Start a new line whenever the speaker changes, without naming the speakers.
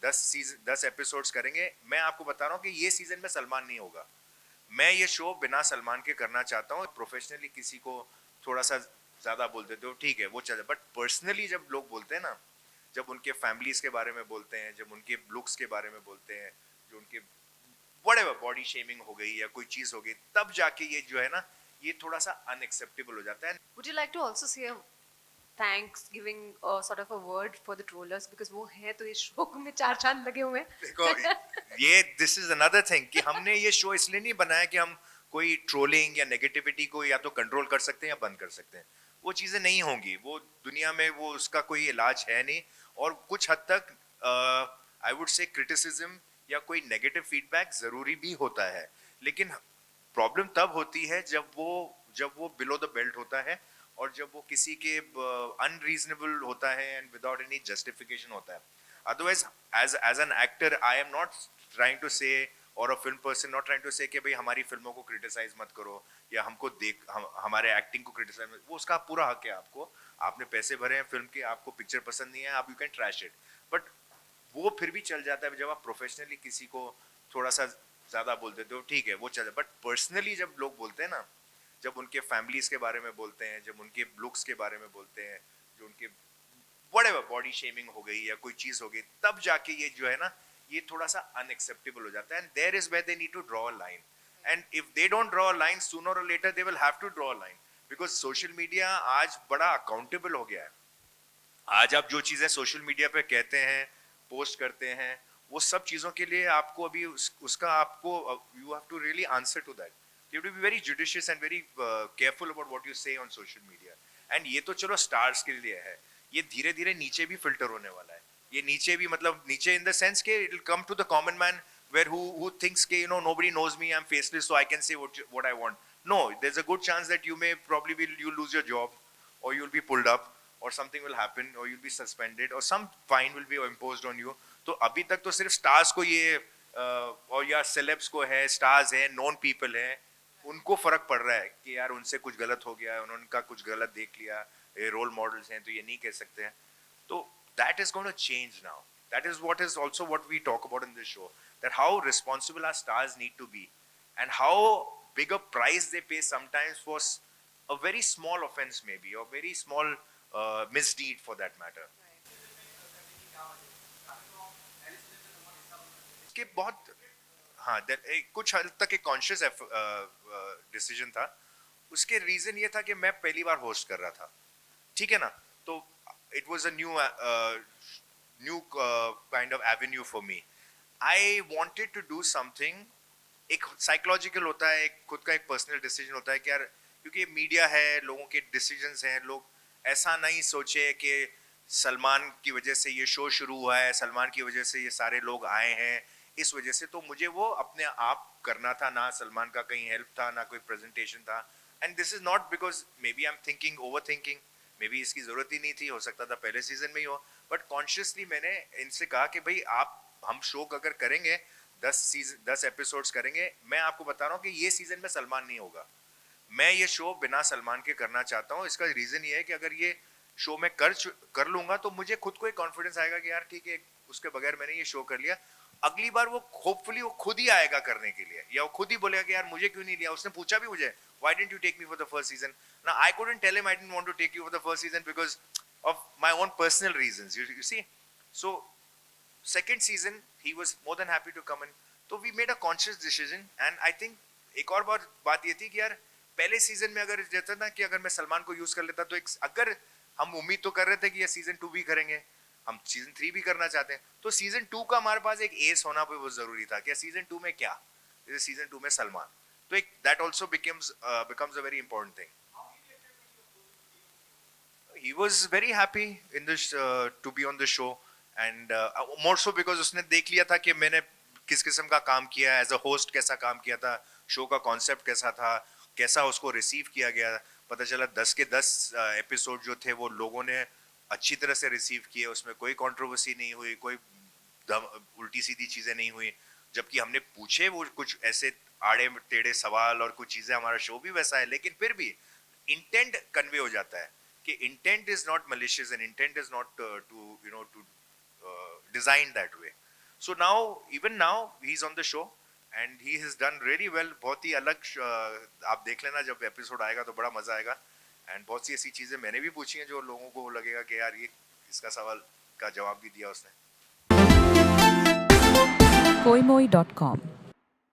10 episodes करेंगे, मैं आपको बता रहा हूँ कि ये सीजन में सलमान नहीं होगा। मैं ये शो बिना सलमान के करना चाहता हूँ। प्रोफेशनली किसी को थोड़ा सा ज्यादा बोल देते हो, ठीक है, वो चले, बट पर्सनली जब लोग बोलते हैं ना, जब उनके फैमिलीज के बारे में बोलते हैं, जब उनके लुक्स के बारे में बोलते हैं, जो उनके व्हाटएवर बॉडी शेमिंग हो गई या कोई चीज हो गई, तब जाके ये जो है ना, ये थोड़ा सा अनएक्सेप्टेबल हो जाता है।
Would you like to also say a thanks, giving a sort of a word for the trollers because वो हैं तो इस शो में चार चांद लगे हुए
देखो,
हैं.
ये दिस इज अनदर थिंग कि हमने ये शो इसलिए नहीं बनाया कि हम कोई ट्रोलिंग या नेगेटिविटी को या तो कंट्रोल कर सकते हैं या बंद कर सकते हैं। वो चीजें नहीं होंगी, वो दुनिया में वो उसका कोई इलाज है नहीं। और कुछ हद तक आई वुड से क्रिटिसिज्म या कोई नेगेटिव फीडबैक जरूरी भी होता है, लेकिन प्रॉब्लम तब होती है जब वो बिलो द बेल्ट होता है और जब वो किसी के अनरीजनेबल होता है एंड विदाउट एनी जस्टिफिकेशन होता है। Otherwise, as an actor, I am not trying to say, or a film person not trying to say कि भाई हमारी फिल्मों को क्रिटिसाइज मत करो या हमको हमारे एक्टिंग को क्रिटिसाइज मत, वो उसका पूरा हक है। आपको, आपने पैसे भरे हैं फिल्म के, आपको पिक्चर पसंद नहीं है, आप you can trash it, but वो फिर भी चल जाता है जब आप प्रोफेशनली किसी को थोड़ा सा ज्यादा बोल देते हो, ठीक है, वो चल। बट पर्सनली जब लोग बोलते हैं ना, जब उनके फैमिलीज के बारे में बोलते हैं, जब उनके लुक्स के बारे में बोलते हैं, जो उनके व्हाटएवर बॉडी शेमिंग हो गई या कोई चीज हो गई, तब जाके ये जो है ना, ये थोड़ा सा अनएक्सेप्टेबल हो जाता है। And there is where they need to draw a line, and if they don't draw a line, sooner or later they will have to draw a line, because social media आज बड़ा accountable हो गया है। आज आप जो चीजें social media पे कहते हैं, पोस्ट करते हैं, वो सब चीजों के लिए आपको अभी उसका आपको you have to really answer to that. You have to be very judicious and very careful about what you say on social media. And ये तो चलो स्टार्स के लिए है, ये धीरे धीरे नीचे भी फिल्टर होने वाला है। ये नीचे भी, मतलब नीचे इन द सेंस के it will come to the common man where who thinks ke, you know, nobody knows me, I'm faceless, so I can say what I want. No, there's a good chance that you may probably will you lose your job, or you'll be pulled up, or something will happen, or you'll be suspended, or some fine will be imposed on you. तो अभी तक तो सिर्फ stars को ये और या celebs को है, स्टार्स है, नॉन पीपल है, उनको फर्क पड़ रहा है कि यार उनसे कुछ गलत हो गया, उन्होंने कुछ गलत देख लिया, ये रोल मॉडल्स हैं तो ये नहीं कह सकते हैं। तो that is going to change now. That is what is also what we talk about in this show, that how responsible our stars need to be, and how big a price they pay sometimes for a very small offense, maybe, or very small misdeed for that matter. कि बहुत, हाँ, कुछ हद तक एक conscious decision था। उसके reason ये था कि मैं पहली बार होस्ट कर रहा था, ठीक है ना, तो it was a new kind of avenue for me. I wanted to do something, एक साइकोलॉजिकल होता है, एक खुद का एक पर्सनल डिसीजन होता है कि यार, क्योंकि मीडिया है, लोगों के डिसीजंस हैं, लोग ऐसा नहीं सोचे कि सलमान की वजह से ये शो शुरू हुआ है, सलमान की वजह से ये सारे लोग आए हैं, इस वजह से तो मुझे वो अपने आप करना था, ना सलमान का कहीं हेल्प था, ना कोई प्रेजेंटेशन था। And this is not because maybe I am thinking over thinking, maybe इसकी जरूरत ही नहीं थी, हो सकता था पहले सीजन में ही हो, बट कॉन्शियसली मैंने इनसे कहा कि भाई आप, हम शो अगर करेंगे, 10 एपिसोड्स करेंगे, मैं आपको बता रहा हूँ कि ये सीजन में सलमान नहीं होगा। मैं ये शो बिना सलमान के करना चाहता हूँ। इसका रीजन ये है कि अगर ये शो मैं कर लूंगा तो मुझे खुद को एक कॉन्फिडेंस आएगा कि यार ठीक है, उसके बगैर मैंने ये शो कर लिया। अगली बार वो होपफुली वो खुद ही आएगा करने के लिए, या वो खुद ही बोलेगा कि यार मुझे क्यों नहीं लिया। उसने पूछा भी मुझे, why didn't you take me for the first season. ना, I couldn't tell him I didn't want to take you for the first season because of my own personal reasons, you see. So second season he was more than happy to come in, तो we made a conscious decision। and I think एक और बात ये थी कि यार पहले season में अगर जैसा ना कि अगर मैं सलमान को यूज कर लेता, तो एक अगर हम उम्मीद तो कर रहे थे कि ये सीजन 2 भी करेंगे, हम सीजन 3 भी करना चाहते हैं, तो सीजन 2 का हमारे पास एक एस होना भी बहुत जरूरी था कि सीजन 2 में क्या, सीजन 2 में सलमान, तो एक that also becomes a very important thing। he was very happy in this to be on the show, and more so because उसने देख लिया था कि मैंने किस किस्म का काम किया, एज अ होस्ट कैसा काम किया था, शो का कॉन्सेप्ट कैसा था, कैसा उसको रिसीव किया गया। पता चला 10 के 10 एपिसोड जो थे वो लोगों ने अच्छी तरह से रिसीव किए, उसमें कोई कंट्रोवर्सी नहीं हुई, कोई उल्टी सीधी चीजें नहीं हुई। जबकि हमने पूछे वो कुछ ऐसे आड़े टेढ़े सवाल और कुछ चीजें, हमारा शो भी वैसा है, लेकिन फिर भी इंटेंट कन्वे हो जाता है कि intent is not malicious and intent is not to design that way। So now, even now, he's on the show and he has done really well. बहुत ही अलग आप देख लेना जब एपिसोड आएगा तो बड़ा मजा आएगा. एंड बहुत सी ऐसी चीजें मैंने भी पूछी हैं जो लोगों को लगेगा कि यार ये इसका सवाल का जवाब भी दिया उसने.
koimoi.com